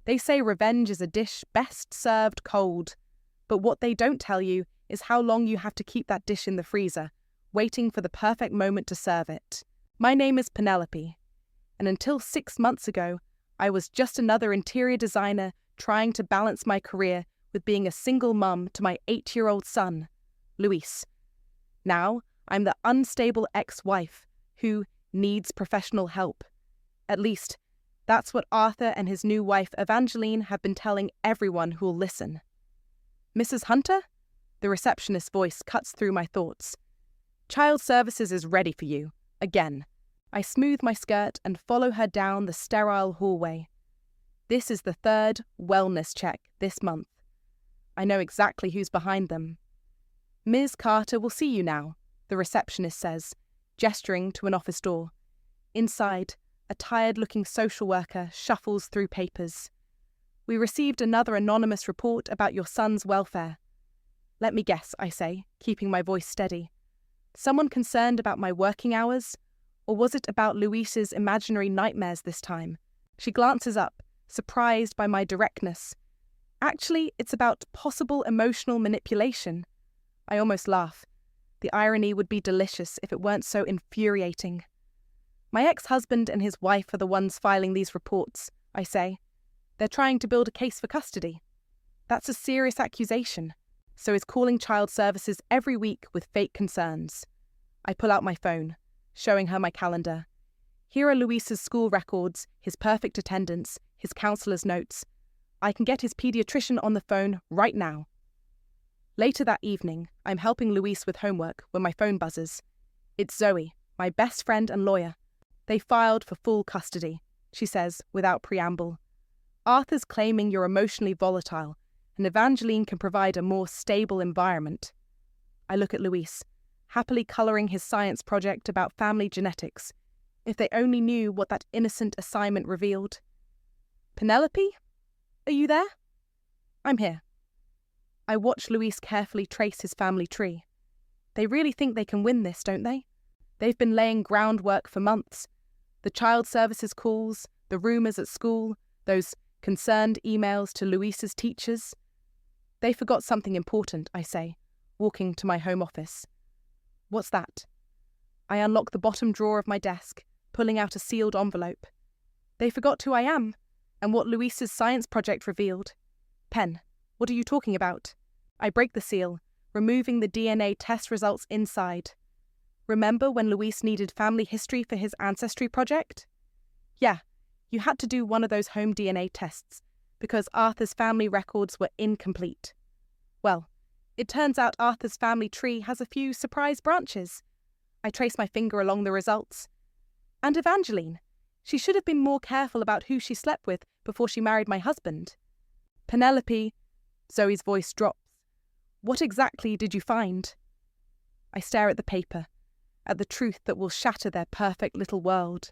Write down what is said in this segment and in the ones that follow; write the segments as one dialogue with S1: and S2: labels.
S1: They say revenge is a dish best served cold, but what they don't tell you is how long you have to keep that dish in the freezer, waiting for the perfect moment to serve it. My name is Penelope, and until 6 months ago, I was just another interior designer trying to balance my career with being a single mum to my 8-year-old son, Luis. Now, I'm the unstable ex-wife who needs professional help. At least, that's what Arthur and his new wife Evangeline have been telling everyone who'll listen. Mrs. Hunter? The receptionist's voice cuts through my thoughts. Child Services is ready for you. Again. I smooth my skirt and follow her down the sterile hallway. This is the 3rd wellness check this month. I know exactly who's behind them. Ms. Carter will see you now, the receptionist says, gesturing to an office door. Inside, a tired-looking social worker shuffles through papers. We received another anonymous report about your son's welfare. Let me guess, I say, keeping my voice steady. Someone concerned about my working hours? Or was it about Luis's imaginary nightmares this time? She glances up, surprised by my directness. Actually, it's about possible emotional manipulation. I almost laugh. The irony would be delicious if it weren't so infuriating. My ex-husband and his wife are the ones filing these reports, I say. They're trying to build a case for custody. That's a serious accusation, so is calling Child Services every week with fake concerns. I pull out my phone, showing her my calendar. Here are Luis's school records, his perfect attendance, his counselor's notes. I can get his pediatrician on the phone right now. Later that evening, I'm helping Luis with homework when my phone buzzes. It's Zoe, my best friend and lawyer. They filed for full custody, she says without preamble. Arthur's claiming you're emotionally volatile, and Evangeline can provide a more stable environment. I look at Luis, happily colouring his science project about family genetics. If they only knew what that innocent assignment revealed. Penelope? Are you there? I'm here. I watch Luis carefully trace his family tree. They really think they can win this, don't they? They've been laying groundwork for months. The Child Services calls, the rumours at school, those concerned emails to Luis's teachers. They forgot something important, I say, walking to my home office. What's that? I unlock the bottom drawer of my desk, pulling out a sealed envelope. They forgot who I am, and what Luis's science project revealed. Pen, what are you talking about? I break the seal, removing the DNA test results inside. Remember when Luis needed family history for his ancestry project? Yeah, you had to do one of those home DNA tests, because Arthur's family records were incomplete. Well, it turns out Arthur's family tree has a few surprise branches. I trace my finger along the results. And Evangeline. She should have been more careful about who she slept with before she married my husband. Penelope, Zoe's voice drops. What exactly did you find? I stare at the paper, at the truth that will shatter their perfect little world.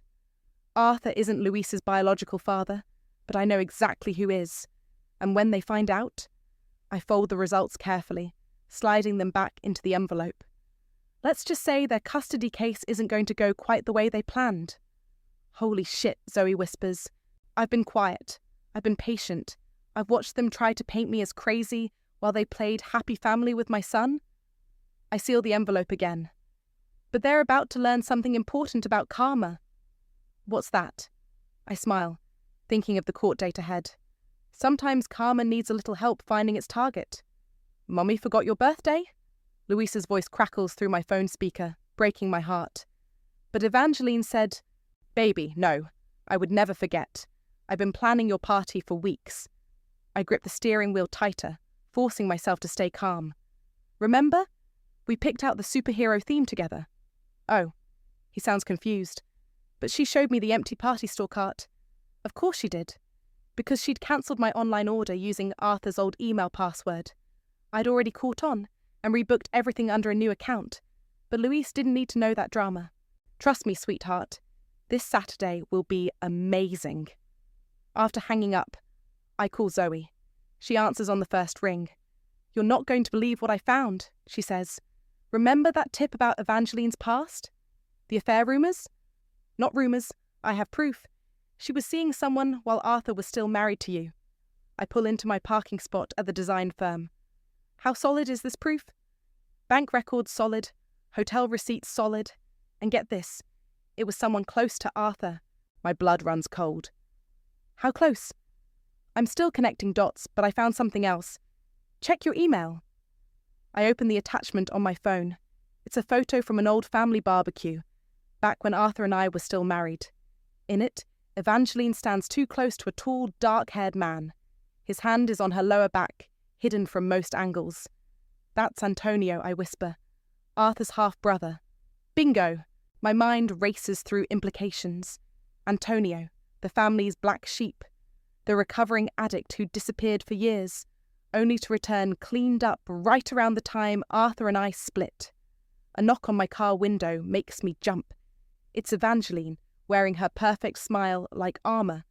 S1: Arthur isn't Luis's biological father, but I know exactly who is. And when they find out, I fold the results carefully, sliding them back into the envelope. Let's just say their custody case isn't going to go quite the way they planned. Holy shit, Zoe whispers. I've been quiet. I've been patient. I've watched them try to paint me as crazy while they played happy family with my son. I seal the envelope again. But they're about to learn something important about karma. What's that? I smile, thinking of the court date ahead. Sometimes karma needs a little help finding its target. Mommy forgot your birthday? Luisa's voice crackles through my phone speaker, breaking my heart. But Evangeline said, Baby, no, I would never forget. I've been planning your party for weeks. I grip the steering wheel tighter, forcing myself to stay calm. Remember? We picked out the superhero theme together. Oh, he sounds confused. But she showed me the empty party store cart. Of course she did. Because she'd cancelled my online order using Arthur's old email password. I'd already caught on and rebooked everything under a new account. But Luis didn't need to know that drama. Trust me, sweetheart. This Saturday will be amazing. After hanging up, I call Zoe. She answers on the first ring. You're not going to believe what I found, she says. Remember that tip about Evangeline's past? The affair rumours? Not rumours. I have proof. She was seeing someone while Arthur was still married to you. I pull into my parking spot at the design firm. How solid is this proof? Bank records solid, hotel receipts solid, and get this, it was someone close to Arthur. My blood runs cold. How close? I'm still connecting dots, but I found something else. Check your email. I open the attachment on my phone. It's a photo from an old family barbecue, back when Arthur and I were still married. In it, Evangeline stands too close to a tall, dark-haired man. His hand is on her lower back, hidden from most angles. That's Antonio, I whisper. Arthur's half-brother. Bingo! My mind races through implications. Antonio, the family's black sheep. The recovering addict who disappeared for years, only to return cleaned up right around the time Arthur and I split. A knock on my car window makes me jump. It's Evangeline, wearing her perfect smile like armour.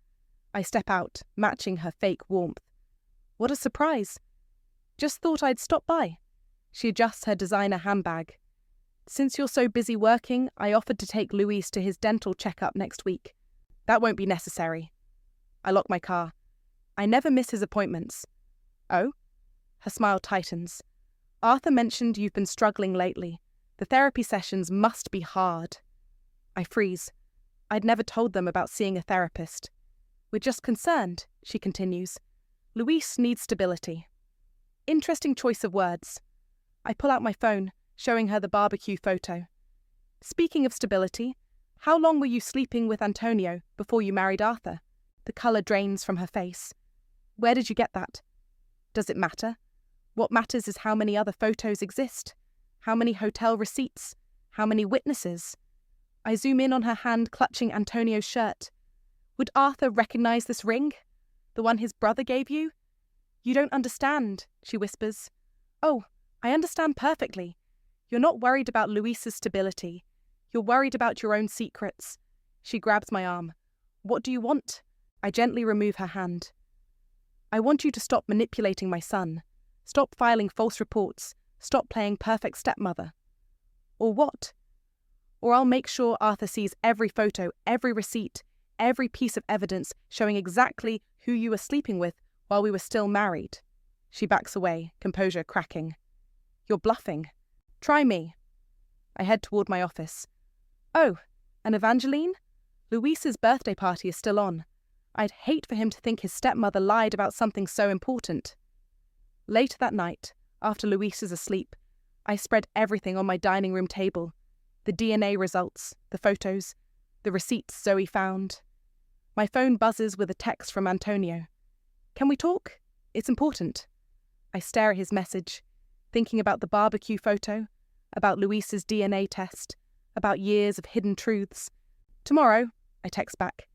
S1: I step out, matching her fake warmth. What a surprise. Just thought I'd stop by. She adjusts her designer handbag. Since you're so busy working, I offered to take Luis to his dental checkup next week. That won't be necessary. I lock my car. I never miss his appointments. Oh? Her smile tightens. Arthur mentioned you've been struggling lately. The therapy sessions must be hard. I freeze. I'd never told them about seeing a therapist. We're just concerned, she continues. Luis needs stability. Interesting choice of words. I pull out my phone, showing her the barbecue photo. Speaking of stability, how long were you sleeping with Antonio before you married Arthur? The colour drains from her face. Where did you get that? Does it matter? What matters is how many other photos exist. How many hotel receipts? How many witnesses? I zoom in on her hand clutching Antonio's shirt. Would Arthur recognise this ring? The one his brother gave you? You don't understand, she whispers. Oh, I understand perfectly. You're not worried about Luis's stability. You're worried about your own secrets. She grabs my arm. What do you want? I gently remove her hand. I want you to stop manipulating my son. Stop filing false reports. Stop playing perfect stepmother. Or what? Or I'll make sure Arthur sees every photo, every receipt, every piece of evidence showing exactly who you were sleeping with while we were still married. She backs away, composure cracking. You're bluffing. Try me. I head toward my office. Oh, and Evangeline? Luis's birthday party is still on. I'd hate for him to think his stepmother lied about something so important. Later that night, after Luis is asleep, I spread everything on my dining room table. The DNA results, the photos, the receipts Zoe found. My phone buzzes with a text from Antonio. Can we talk? It's important. I stare at his message, thinking about the barbecue photo, about Luis's DNA test, about years of hidden truths. Tomorrow, I text back.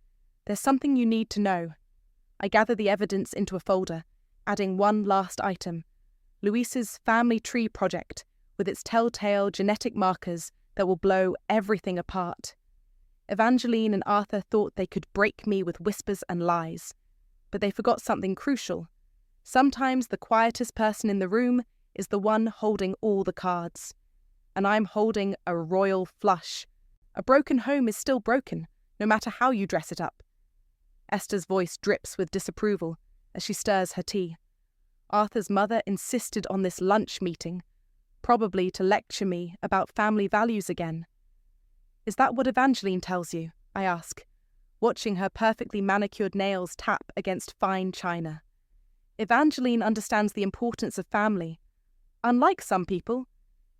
S1: There's something you need to know. I gather the evidence into a folder, adding one last item. Luis's family tree project, with its telltale genetic markers that will blow everything apart. Evangeline and Arthur thought they could break me with whispers and lies, but they forgot something crucial. Sometimes the quietest person in the room is the one holding all the cards. And I'm holding a royal flush. A broken home is still broken, no matter how you dress it up. Esther's voice drips with disapproval as she stirs her tea. Arthur's mother insisted on this lunch meeting, probably to lecture me about family values again. Is that what Evangeline tells you? I ask, watching her perfectly manicured nails tap against fine china. Evangeline understands the importance of family. Unlike some people,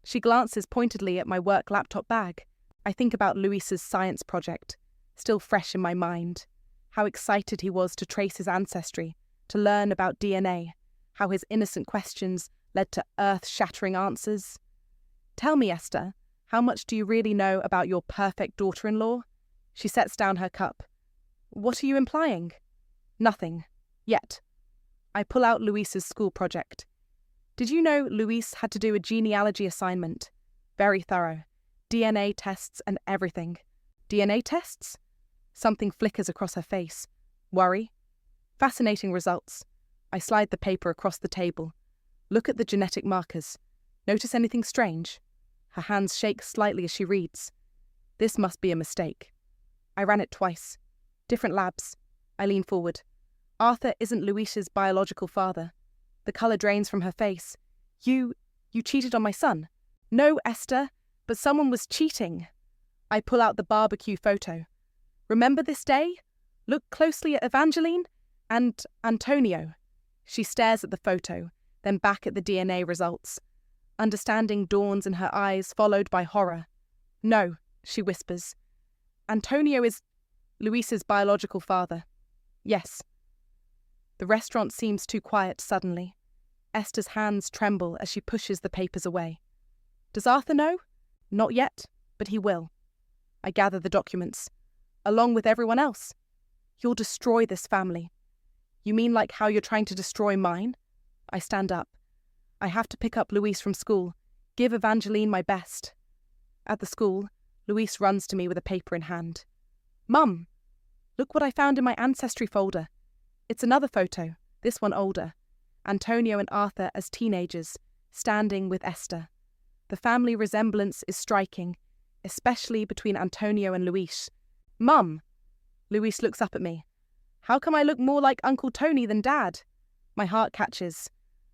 S1: she glances pointedly at my work laptop bag. I think about Luis's science project, still fresh in my mind. How excited he was to trace his ancestry, to learn about DNA, how his innocent questions led to earth-shattering answers. Tell me, Esther, how much do you really know about your perfect daughter-in-law? She sets down her cup. What are you implying? Nothing. Yet. I pull out Luis's school project. Did you know Luis had to do a genealogy assignment? Very thorough. DNA tests and everything. DNA tests? Something flickers across her face. Worry? Fascinating results. I slide the paper across the table. Look at the genetic markers. Notice anything strange? Her hands shake slightly as she reads. This must be a mistake. I ran it twice. Different labs. I lean forward. Arthur isn't Luis's biological father. The colour drains from her face. You cheated on my son. No, Esther, but someone was cheating. I pull out the barbecue photo. Remember this day? Look closely at Evangeline and Antonio. She stares at the photo, then back at the DNA results. Understanding dawns in her eyes, followed by horror. No, she whispers. Antonio is Luis's biological father. Yes. The restaurant seems too quiet suddenly. Esther's hands tremble as she pushes the papers away. Does Arthur know? Not yet, but he will. I gather the documents, along with everyone else. You'll destroy this family. You mean like how you're trying to destroy mine? I stand up. I have to pick up Luis from school, give Evangeline my best. At the school, Luis runs to me with a paper in hand. Mum, look what I found in my ancestry folder. It's another photo, this one older. Antonio and Arthur as teenagers, standing with Esther. The family resemblance is striking, especially between Antonio and Luis. Mum! Luis looks up at me. How come I look more like Uncle Tony than Dad? My heart catches.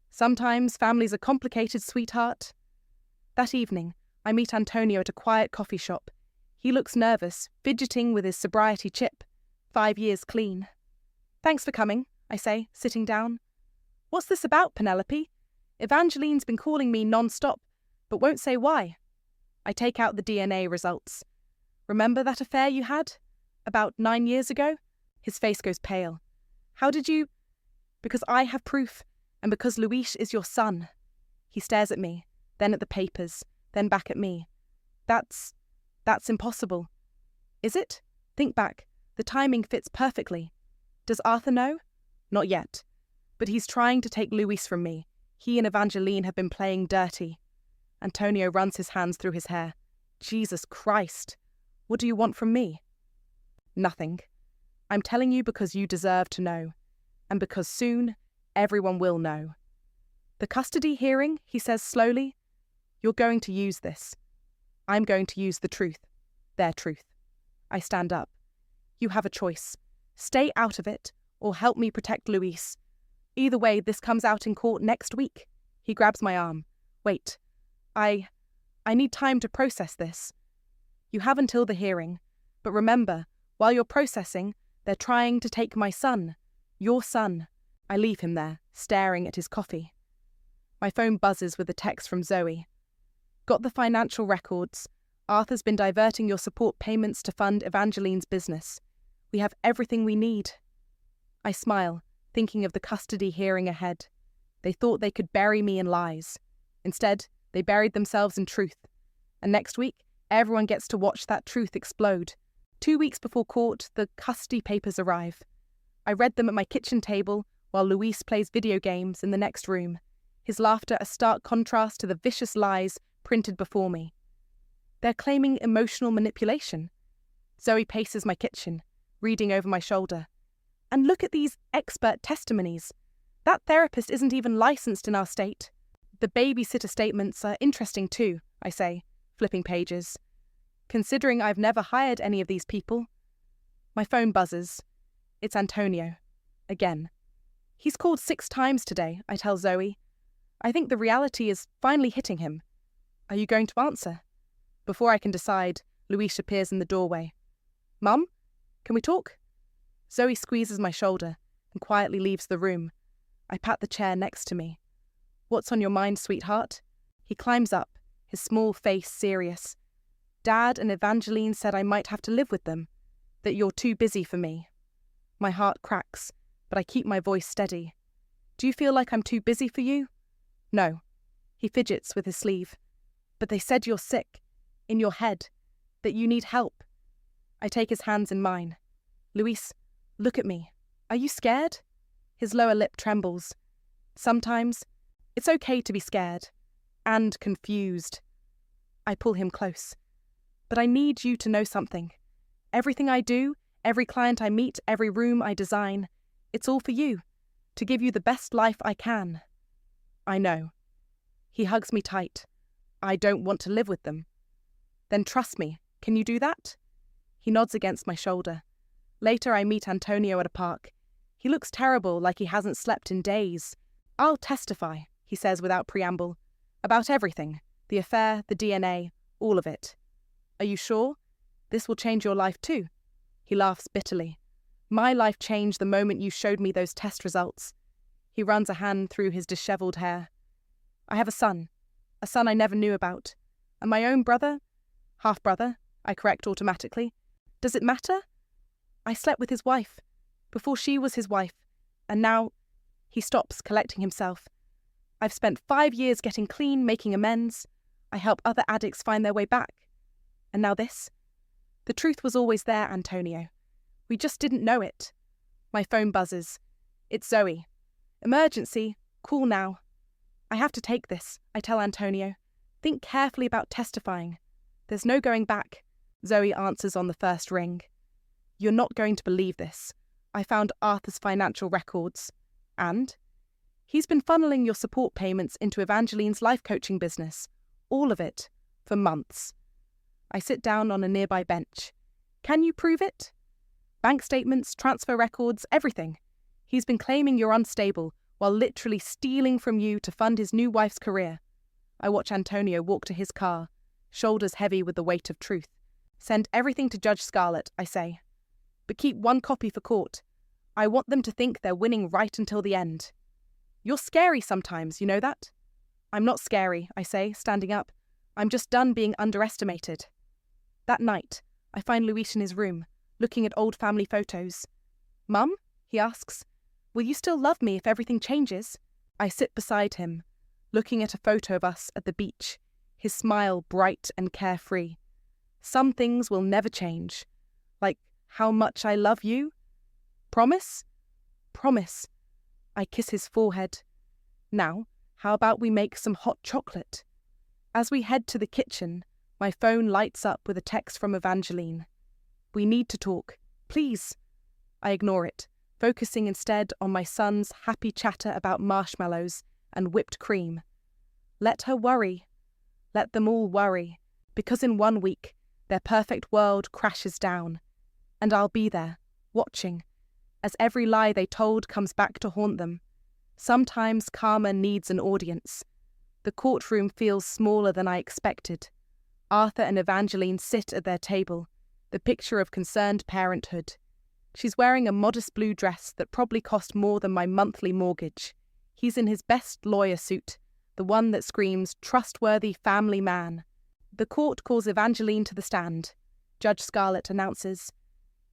S1: Sometimes families are complicated, sweetheart. That evening, I meet Antonio at a quiet coffee shop. He looks nervous, fidgeting with his sobriety chip. 5 years clean. Thanks for coming, I say, sitting down. What's this about, Penelope? Evangeline's been calling me non-stop, but won't say why. I take out the DNA results. Remember that affair you had? About 9 years ago? His face goes pale. How did you? Because I have proof, and because Luis is your son. He stares at me, then at the papers, then back at me. That's impossible. Is it? Think back. The timing fits perfectly. Does Arthur know? Not yet. But he's trying to take Luis from me. He and Evangeline have been playing dirty. Antonio runs his hands through his hair. Jesus Christ. What do you want from me? Nothing. I'm telling you because you deserve to know. And because soon, everyone will know. The custody hearing, he says slowly. You're going to use this. I'm going to use the truth. Their truth. I stand up. You have a choice. Stay out of it, or help me protect Luis. Either way, this comes out in court next week. He grabs my arm. Wait. I need time to process this. You have until the hearing. But remember, while you're processing, they're trying to take my son. Your son. I leave him there, staring at his coffee. My phone buzzes with a text from Zoe. Got the financial records. Arthur's been diverting your support payments to fund Evangeline's business. We have everything we need. I smile, thinking of the custody hearing ahead. They thought they could bury me in lies. Instead, they buried themselves in truth. And next week, everyone gets to watch that truth explode. 2 weeks before court, the custody papers arrive. I read them at my kitchen table while Luis plays video games in the next room, his laughter a stark contrast to the vicious lies printed before me. They're claiming emotional manipulation. Zoe paces my kitchen, reading over my shoulder. And look at these expert testimonies. That therapist isn't even licensed in our state. The babysitter statements are interesting too, I say, flipping pages. Considering I've never hired any of these people. My phone buzzes. It's Antonio. Again. He's called 6 times today, I tell Zoe. I think the reality is finally hitting him. Are you going to answer? Before I can decide, Luis appears in the doorway. Mum, can we talk? Zoe squeezes my shoulder and quietly leaves the room. I pat the chair next to me. What's on your mind, sweetheart? He climbs up, his small face serious. Dad and Evangeline said I might have to live with them, that you're too busy for me. My heart cracks, but I keep my voice steady. Do you feel like I'm too busy for you? No. He fidgets with his sleeve. But they said you're sick, in your head, that you need help. I take his hands in mine. Luis, look at me. Are you scared? His lower lip trembles. Sometimes, it's okay to be scared. And confused. I pull him close. But I need you to know something. Everything I do, every client I meet, every room I design, it's all for you, to give you the best life I can. I know. He hugs me tight. I don't want to live with them. Then trust me. Can you do that? He nods against my shoulder. Later I meet Antonio at a park. He looks terrible, like he hasn't slept in days. I'll testify, he says without preamble. About everything. The affair, the DNA, all of it. Are you sure? This will change your life too. He laughs bitterly. My life changed the moment you showed me those test results. He runs a hand through his dishevelled hair. I have a son I never knew about. And my own brother? Half-brother, I correct automatically. Does it matter? I slept with his wife, before she was his wife, and now... He stops, collecting himself. I've spent 5 years getting clean, making amends. I help other addicts find their way back. And now this? The truth was always there, Antonio. We just didn't know it. My phone buzzes. It's Zoe. Emergency. Call now. I have to take this, I tell Antonio. Think carefully about testifying. There's no going back. Zoe answers on the first ring. You're not going to believe this. I found Arthur's financial records. And? He's been funneling your support payments into Evangeline's life coaching business. All of it. For months. I sit down on a nearby bench. Can you prove it? Bank statements, transfer records, everything. He's been claiming you're unstable while literally stealing from you to fund his new wife's career. I watch Antonio walk to his car, shoulders heavy with the weight of truth. Send everything to Judge Scarlett, I say. But keep one copy for court. I want them to think they're winning right until the end. You're scary sometimes, you know that? I'm not scary, I say, standing up. I'm just done being underestimated. That night, I find Luis in his room, looking at old family photos. Mum? He asks. Will you still love me if everything changes? I sit beside him, looking at a photo of us at the beach, his smile bright and carefree. Some things will never change. Like how much I love you. Promise? Promise. I kiss his forehead. Now, how about we make some hot chocolate? As we head to the kitchen, my phone lights up with a text from Evangeline. We need to talk. Please. I ignore it, focusing instead on my son's happy chatter about marshmallows and whipped cream. Let her worry. Let them all worry, because in 1 week, their perfect world crashes down. And I'll be there, watching, as every lie they told comes back to haunt them. Sometimes karma needs an audience. The courtroom feels smaller than I expected. Arthur and Evangeline sit at their table, the picture of concerned parenthood. She's wearing a modest blue dress that probably cost more than my monthly mortgage. He's in his best lawyer suit, the one that screams, trustworthy family man. The court calls Evangeline to the stand. Judge Scarlett announces.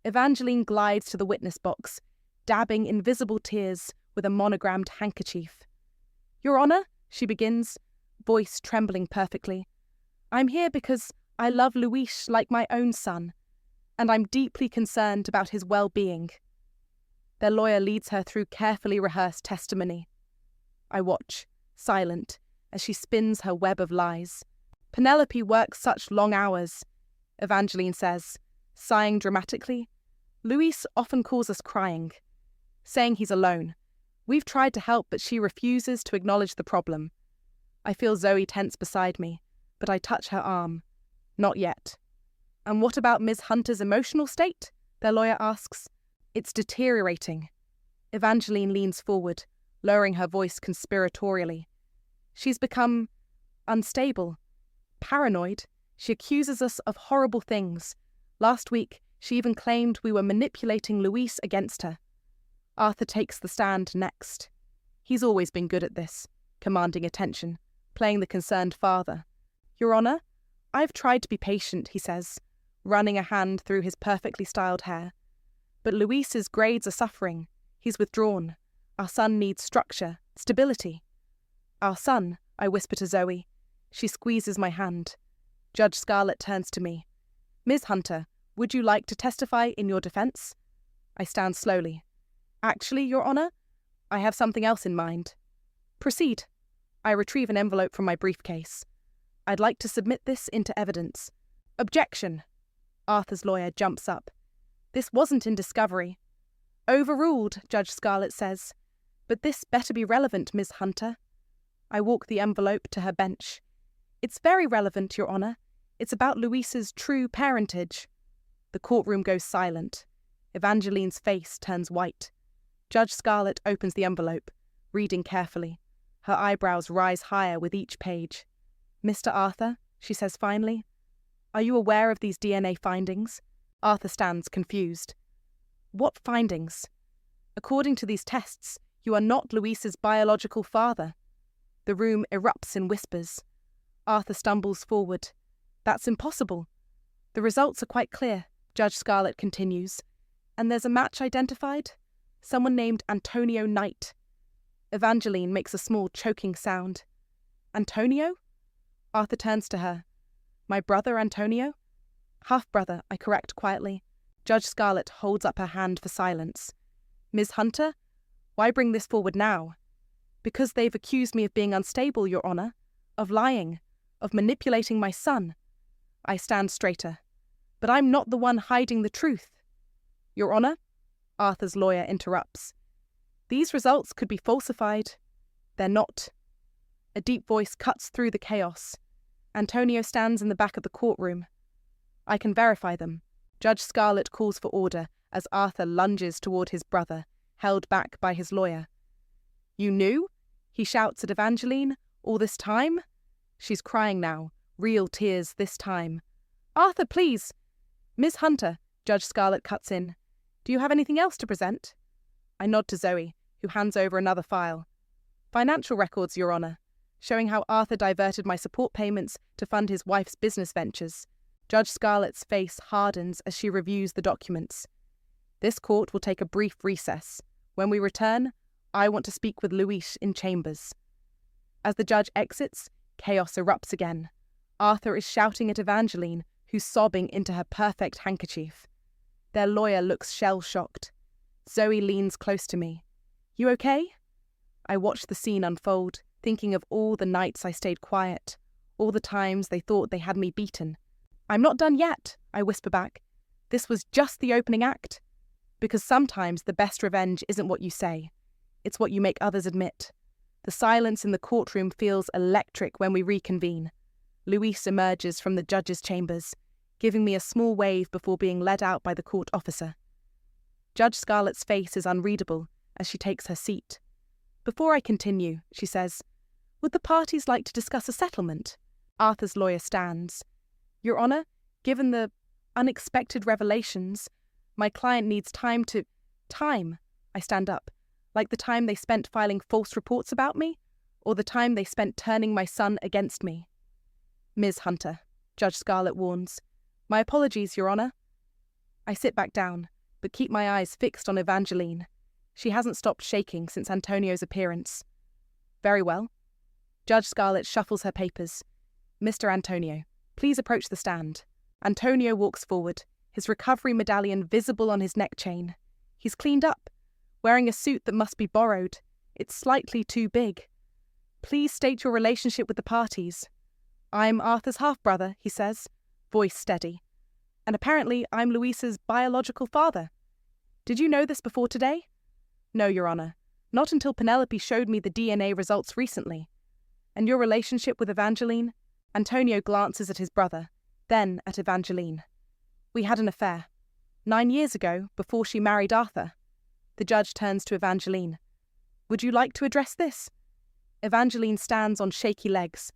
S1: Evangeline glides to the witness box, dabbing invisible tears with a monogrammed handkerchief. Your Honour, she begins, voice trembling perfectly. I'm here because I love Luis like my own son, and I'm deeply concerned about his well-being. Their lawyer leads her through carefully rehearsed testimony. I watch, silent, as she spins her web of lies. Penelope works such long hours, Evangeline says, sighing dramatically. Luis often calls us crying, saying he's alone. We've tried to help, but she refuses to acknowledge the problem. I feel Zoe tense beside me, but I touch her arm. Not yet. And what about Ms. Hunter's emotional state? Their lawyer asks. It's deteriorating. Evangeline leans forward, lowering her voice conspiratorially. She's become unstable, paranoid. She accuses us of horrible things. Last week, she even claimed we were manipulating Luis against her. Arthur takes the stand next. He's always been good at this, commanding attention, playing the concerned father. Your Honour, I've tried to be patient, he says, running a hand through his perfectly styled hair. But Luis's grades are suffering. He's withdrawn. Our son needs structure, stability. Our son, I whisper to Zoe. She squeezes my hand. Judge Scarlett turns to me. Ms. Hunter, would you like to testify in your defence? I stand slowly. Actually, Your Honour, I have something else in mind. Proceed. I retrieve an envelope from my briefcase. I'd like to submit this into evidence. Objection. Arthur's lawyer jumps up. This wasn't in discovery. Overruled, Judge Scarlett says. But this better be relevant, Ms. Hunter. I walk the envelope to her bench. It's very relevant, Your Honour. It's about Luis's true parentage. The courtroom goes silent. Evangeline's face turns white. Judge Scarlett opens the envelope, reading carefully. Her eyebrows rise higher with each page. "Mr. Arthur," she says finally, "are you aware of these DNA findings?" Arthur stands confused. "What findings?" "According to these tests, you are not Louise's biological father." The room erupts in whispers. Arthur stumbles forward. "That's impossible." "The results are quite clear," Judge Scarlett continues. "And there's a match identified? Someone named Antonio Knight." Evangeline makes a small choking sound. "Antonio?" Arthur turns to her. "My brother Antonio?" "Half-brother," I correct quietly. Judge Scarlett holds up her hand for silence. "Ms. Hunter, why bring this forward now?" "Because they've accused me of being unstable, Your Honor, of lying, of manipulating my son." I stand straighter. "But I'm not the one hiding the truth." "Your Honor," Arthur's lawyer interrupts, "these results could be falsified." "They're not." A deep voice cuts through the chaos. Antonio stands in the back of the courtroom. "I can verify them." Judge Scarlett calls for order as Arthur lunges toward his brother, held back by his lawyer. "You knew?" he shouts at Evangeline. "All this time?" She's crying now, real tears this time. "Arthur, please!" "Ms. Hunter," Judge Scarlett cuts in. "Do you have anything else to present?" I nod to Zoe, who hands over another file. "Financial records, Your Honor, showing how Arthur diverted my support payments to fund his wife's business ventures." Judge Scarlett's face hardens as she reviews the documents. "This court will take a brief recess. When we return, I want to speak with Louise in chambers." As the judge exits, chaos erupts again. Arthur is shouting at Evangeline, who's sobbing into her perfect handkerchief. Their lawyer looks shell-shocked. Zoe leans close to me. "You okay?" I watch the scene unfold, thinking of all the nights I stayed quiet, all the times they thought they had me beaten. "I'm not done yet," I whisper back. "This was just the opening act." Because sometimes the best revenge isn't what you say. It's what you make others admit. The silence in the courtroom feels electric when we reconvene. Louise emerges from the judge's chambers, giving me a small wave before being led out by the court officer. Judge Scarlett's face is unreadable as she takes her seat. "Before I continue," she says, "would the parties like to discuss a settlement?" Arthur's lawyer stands. "Your Honor, given the unexpected revelations, my client needs time to—" "Time," I stand up, "like the time they spent filing false reports about me, or the time they spent turning my son against me." "Ms. Hunter," Judge Scarlett warns. "My apologies, Your Honor." I sit back down, but keep my eyes fixed on Evangeline. She hasn't stopped shaking since Antonio's appearance. "Very well." Judge Scarlett shuffles her papers. "Mr. Antonio, please approach the stand." Antonio walks forward, his recovery medallion visible on his neck chain. He's cleaned up, wearing a suit that must be borrowed. It's slightly too big. "Please state your relationship with the parties." "I'm Arthur's half-brother," he says, voice steady. "And apparently I'm Louise's biological father. Did you know this before today?" "No, Your Honor. Not until Penelope showed me the DNA results recently." "And your relationship with Evangeline?" Antonio glances at his brother, then at Evangeline. "We had an affair. 9 years ago, before she married Arthur." The judge turns to Evangeline. "Would you like to address this?" Evangeline stands on shaky legs.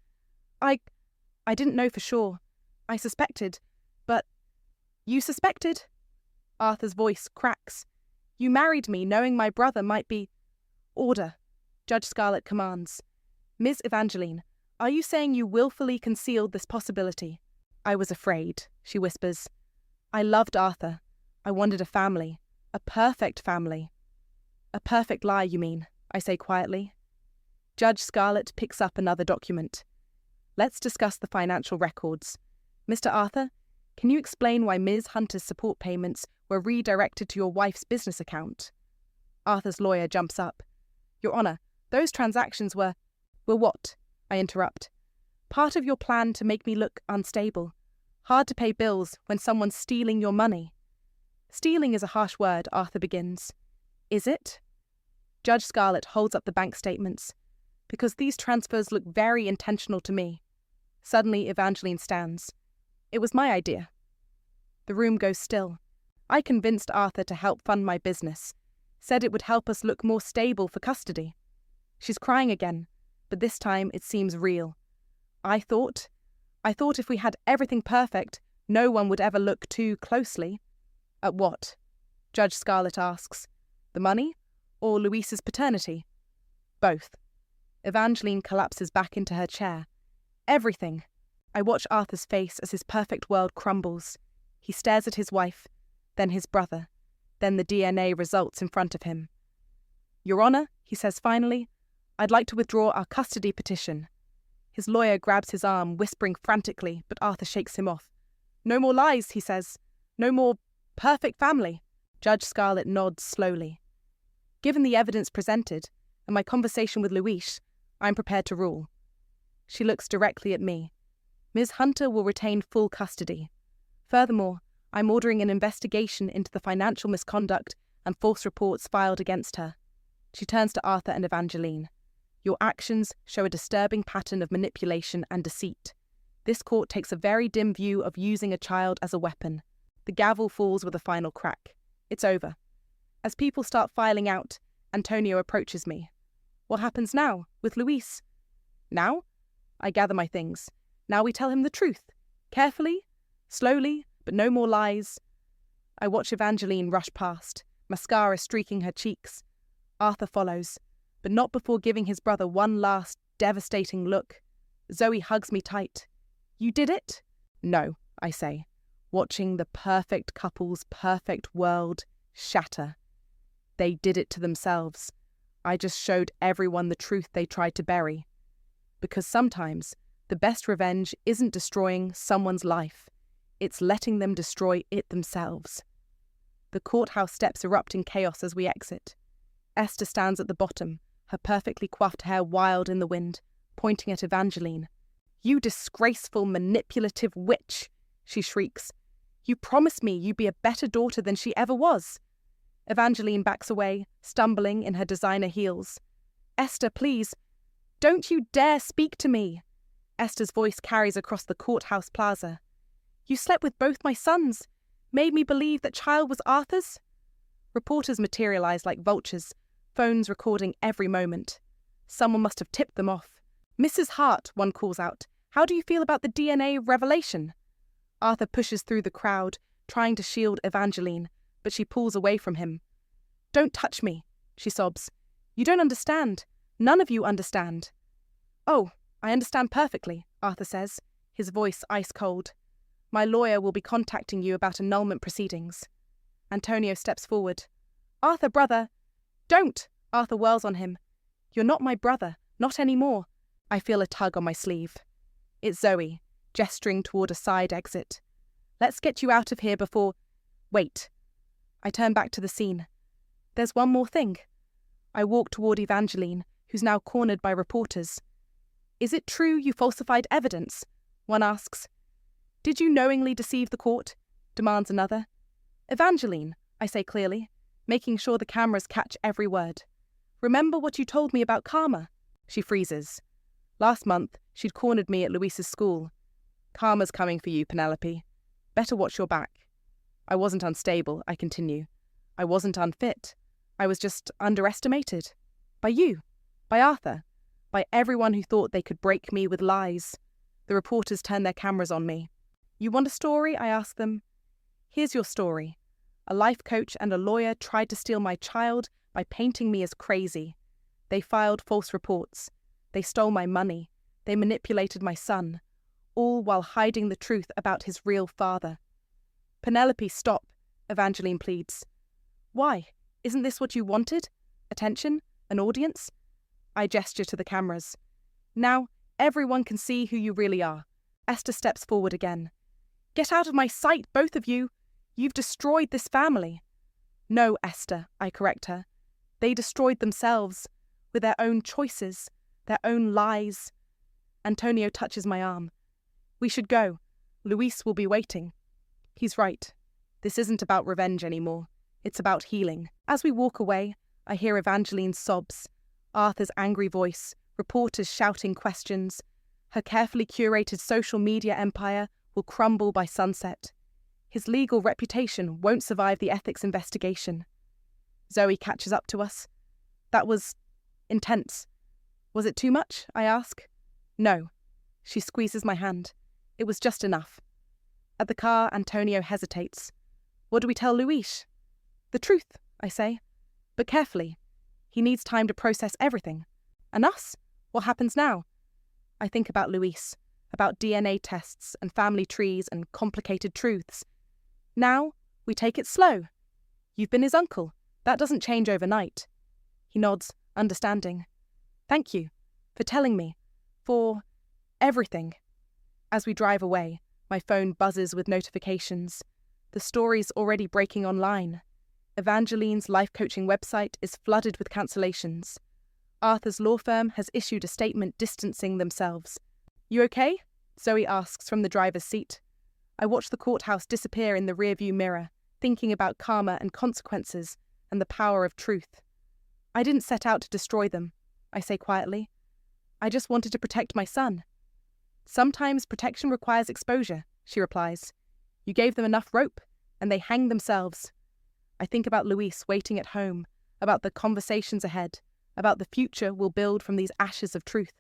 S1: I didn't know for sure. I suspected, but—" "You suspected?" Arthur's voice cracks. "You married me knowing my brother might be—" "Order," Judge Scarlett commands. "Ms. Evangeline, are you saying you willfully concealed this possibility?" "I was afraid," she whispers. "I loved Arthur. I wanted a family. A perfect family." "A perfect lie, you mean," I say quietly. Judge Scarlett picks up another document. "Let's discuss the financial records. Mr. Arthur, can you explain why Ms. Hunter's support payments were redirected to your wife's business account?" Arthur's lawyer jumps up. "Your Honor, those transactions were—" "Were what?" I interrupt. "Part of your plan to make me look unstable. Hard to pay bills when someone's stealing your money." "Stealing is a harsh word," Arthur begins. "Is it?" Judge Scarlett holds up the bank statements. "Because these transfers look very intentional to me." Suddenly, Evangeline stands. "It was my idea." The room goes still. "I convinced Arthur to help fund my business. Said it would help us look more stable for custody. She's crying again, but this time it seems real. I thought if we had everything perfect, no one would ever look too closely. At what? Judge Scarlett asks. The money or Luis's paternity? Both. Evangeline collapses back into her chair. Everything. I watch Arthur's face as his perfect world crumbles. He stares at his wife, then his brother, then the DNA results in front of him. Your Honour, he says finally, I'd like to withdraw our custody petition. His lawyer grabs his arm, whispering frantically, but Arthur shakes him off. No more lies, he says. No more perfect family. Judge Scarlett nods slowly. Given the evidence presented and my conversation with Luis, I'm prepared to rule. She looks directly at me. Ms. Hunter will retain full custody. Furthermore, I'm ordering an investigation into the financial misconduct and false reports filed against her. She turns to Arthur and Evangeline. Your actions show a disturbing pattern of manipulation and deceit. This court takes a very dim view of using a child as a weapon. The gavel falls with a final crack. It's over. As people start filing out, Antonio approaches me. What happens now, with Luis? Now? I gather my things. Now we tell him the truth. Carefully, slowly, but no more lies. I watch Evangeline rush past, mascara streaking her cheeks. Arthur follows, but not before giving his brother one last, devastating look. Zoe hugs me tight. You did it? No, I say, watching the perfect couple's perfect world shatter. They did it to themselves. I just showed everyone the truth they tried to bury. Because sometimes the best revenge isn't destroying someone's life. It's letting them destroy it themselves. The courthouse steps erupt in chaos as we exit. Esther stands at the bottom, her perfectly coiffed hair wild in the wind, pointing at Evangeline. You disgraceful, manipulative witch, she shrieks. You promised me you'd be a better daughter than she ever was. Evangeline backs away, stumbling in her designer heels. Esther, please, don't you dare speak to me. Esther's voice carries across the courthouse plaza. You slept with both my sons, made me believe that child was Arthur's. Reporters materialize like vultures, phones recording every moment. Someone must have tipped them off. Mrs. Hart, one calls out, how do you feel about the DNA revelation? Arthur pushes through the crowd, trying to shield Evangeline, but she pulls away from him. Don't touch me, she sobs. You don't understand. None of you understand. Oh, I understand perfectly, Arthur says, his voice ice cold. My lawyer will be contacting you about annulment proceedings. Antonio steps forward. Arthur, brother. Don't! Arthur whirls on him. You're not my brother, not anymore. I feel a tug on my sleeve. It's Zoe, gesturing toward a side exit. Let's get you out of here before... Wait. I turn back to the scene. There's one more thing. I walk toward Evangeline, who's now cornered by reporters. Is it true you falsified evidence? One asks. Did you knowingly deceive the court? Demands another. Evangeline, I say clearly, making sure the cameras catch every word. Remember what you told me about karma? She freezes. Last month, she'd cornered me at Luis's school. Karma's coming for you, Penelope. Better watch your back. I wasn't unstable, I continue. I wasn't unfit. I was just underestimated. By you. By Arthur. By everyone who thought they could break me with lies. The reporters turn their cameras on me. You want a story? I ask them. Here's your story. A life coach and a lawyer tried to steal my child by painting me as crazy. They filed false reports. They stole my money. They manipulated my son. All while hiding the truth about his real father. Penelope, stop, Evangeline pleads. Why? Isn't this what you wanted? Attention? An audience? I gesture to the cameras. Now, everyone can see who you really are. Esther steps forward again. Get out of my sight, both of you. You've destroyed this family. No, Esther, I correct her. They destroyed themselves, with their own choices, their own lies. Antonio touches my arm. We should go. Luis will be waiting. He's right. This isn't about revenge anymore. It's about healing. As we walk away, I hear Evangeline's sobs, Arthur's angry voice, reporters shouting questions. Her carefully curated social media empire will crumble by sunset. His legal reputation won't survive the ethics investigation. Zoe catches up to us. That was intense. Was it too much? I ask. No. She squeezes my hand. It was just enough. At the car, Antonio hesitates. What do we tell Luis? The truth, I say. But carefully. He needs time to process everything. And us? What happens now? I think about Luis, about DNA tests and family trees and complicated truths. Now, we take it slow. You've been his uncle. That doesn't change overnight. He nods, understanding. Thank you for telling me, for everything. As we drive away, my phone buzzes with notifications. The story's already breaking online. Evangeline's life coaching website is flooded with cancellations. Arthur's law firm has issued a statement distancing themselves. You okay? Zoe asks from the driver's seat. I watch the courthouse disappear in the rearview mirror, thinking about karma and consequences and the power of truth. I didn't set out to destroy them, I say quietly. I just wanted to protect my son. Sometimes protection requires exposure, she replies. You gave them enough rope, and they hanged themselves. I think about Luis waiting at home, about the conversations ahead, about the future we'll build from these ashes of truth,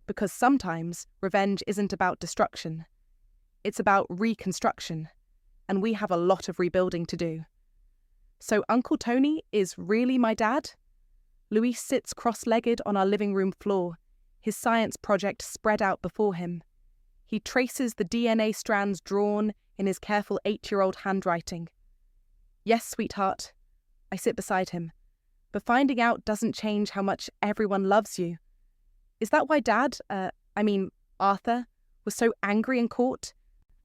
S1: because sometimes revenge isn't about destruction. It's about reconstruction, and we have a lot of rebuilding to do. So Uncle Tony is really my dad? Luis sits cross-legged on our living room floor, his science project spread out before him. He traces the DNA strands drawn in his careful 8-year-old handwriting. Yes, sweetheart. I sit beside him. But finding out doesn't change how much everyone loves you. Is that why Arthur, was so angry in court?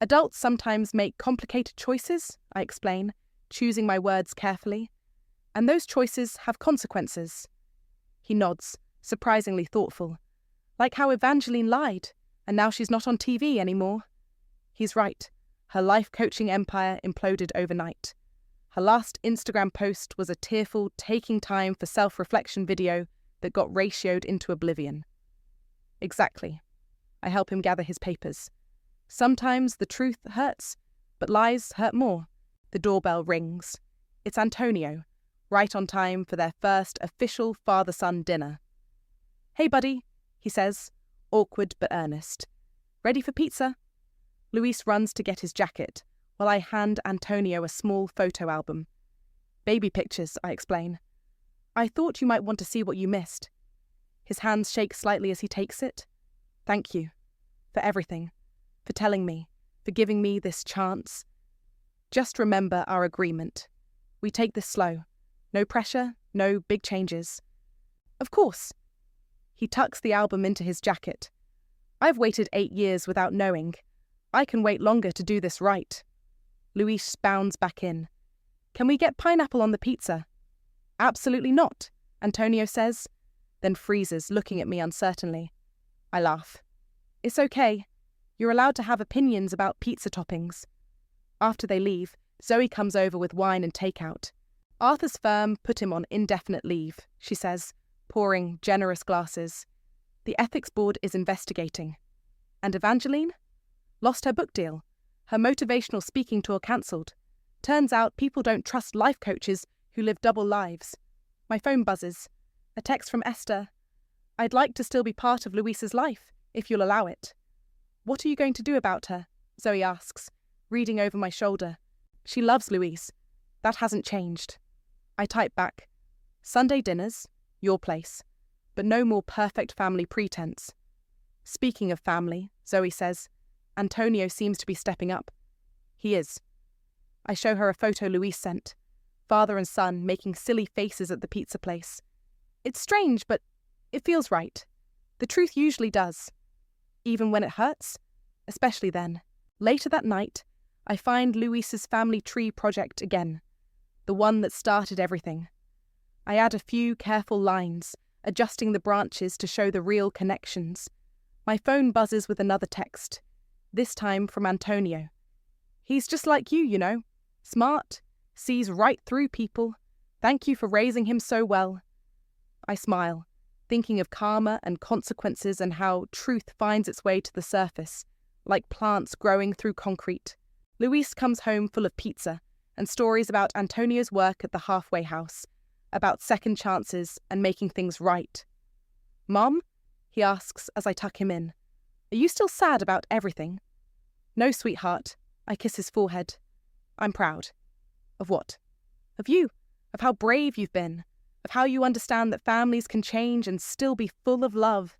S1: Adults sometimes make complicated choices, I explain, choosing my words carefully. And those choices have consequences. He nods, surprisingly thoughtful. Like how Evangeline lied, and now she's not on TV anymore. He's right. Her life coaching empire imploded overnight. Her last Instagram post was a tearful, taking time for self-reflection video that got ratioed into oblivion. Exactly. I help him gather his papers. Sometimes the truth hurts, but lies hurt more. The doorbell rings. It's Antonio, right on time for their first official father-son dinner. Hey, buddy, he says, awkward but earnest. Ready for pizza? Luis runs to get his jacket, while I hand Antonio a small photo album. Baby pictures, I explain. I thought you might want to see what you missed. His hands shake slightly as he takes it. Thank you. For everything. For telling me. For giving me this chance. Just remember our agreement. We take this slow. No pressure, no big changes. Of course. He tucks the album into his jacket. I've waited 8 years without knowing. I can wait longer to do this right. Luis bounds back in. Can we get pineapple on the pizza? Absolutely not, Antonio says, then freezes, looking at me uncertainly. I laugh. It's okay. You're allowed to have opinions about pizza toppings. After they leave, Zoe comes over with wine and takeout. Arthur's firm put him on indefinite leave, she says, pouring generous glasses. The ethics board is investigating. And Evangeline? Lost her book deal. Her motivational speaking tour cancelled. Turns out people don't trust life coaches who live double lives. My phone buzzes. A text from Esther. I'd like to still be part of Luis's life, if you'll allow it. What are you going to do about her? Zoe asks, reading over my shoulder. She loves Luis. That hasn't changed. I type back. Sunday dinners, your place. But no more perfect family pretense. Speaking of family, Zoe says, Antonio seems to be stepping up. He is. I show her a photo Luis sent. Father and son making silly faces at the pizza place. It's strange, but it feels right. The truth usually does. Even when it hurts, especially then. Later that night, I find Luis's family tree project again. The one that started everything. I add a few careful lines, adjusting the branches to show the real connections. My phone buzzes with another text. This time from Antonio. He's just like you know. Smart, sees right through people. Thank you for raising him so well. I smile, thinking of karma and consequences and how truth finds its way to the surface, like plants growing through concrete. Luis comes home full of pizza and stories about Antonio's work at the halfway house. about second chances and making things right. "Mom?" he asks as I tuck him in. "Are you still sad about everything?" "No, sweetheart." I kiss his forehead. "I'm proud." "Of what?" "Of you. Of how brave you've been. Of how you understand that families can change and still be full of love."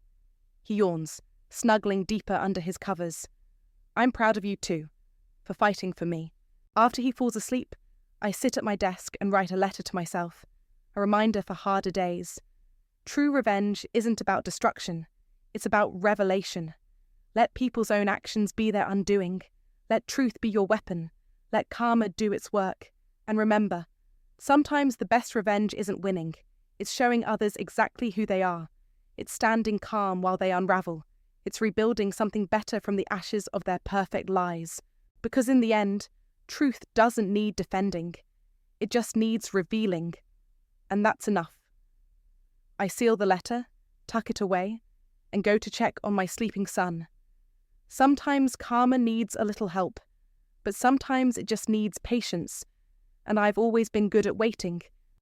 S1: He yawns, snuggling deeper under his covers. "I'm proud of you too, for fighting for me." After he falls asleep, I sit at my desk and write a letter to myself, a reminder for harder days. True revenge isn't about destruction, it's about revelation. Let people's own actions be their undoing. Let truth be your weapon. Let karma do its work. And remember, sometimes the best revenge isn't winning. It's showing others exactly who they are. It's standing calm while they unravel. It's rebuilding something better from the ashes of their perfect lies. Because in the end, truth doesn't need defending. It just needs revealing. And that's enough. I seal the letter, tuck it away, and go to check on my sleeping son. Sometimes karma needs a little help, but sometimes it just needs patience. And I've always been good at waiting,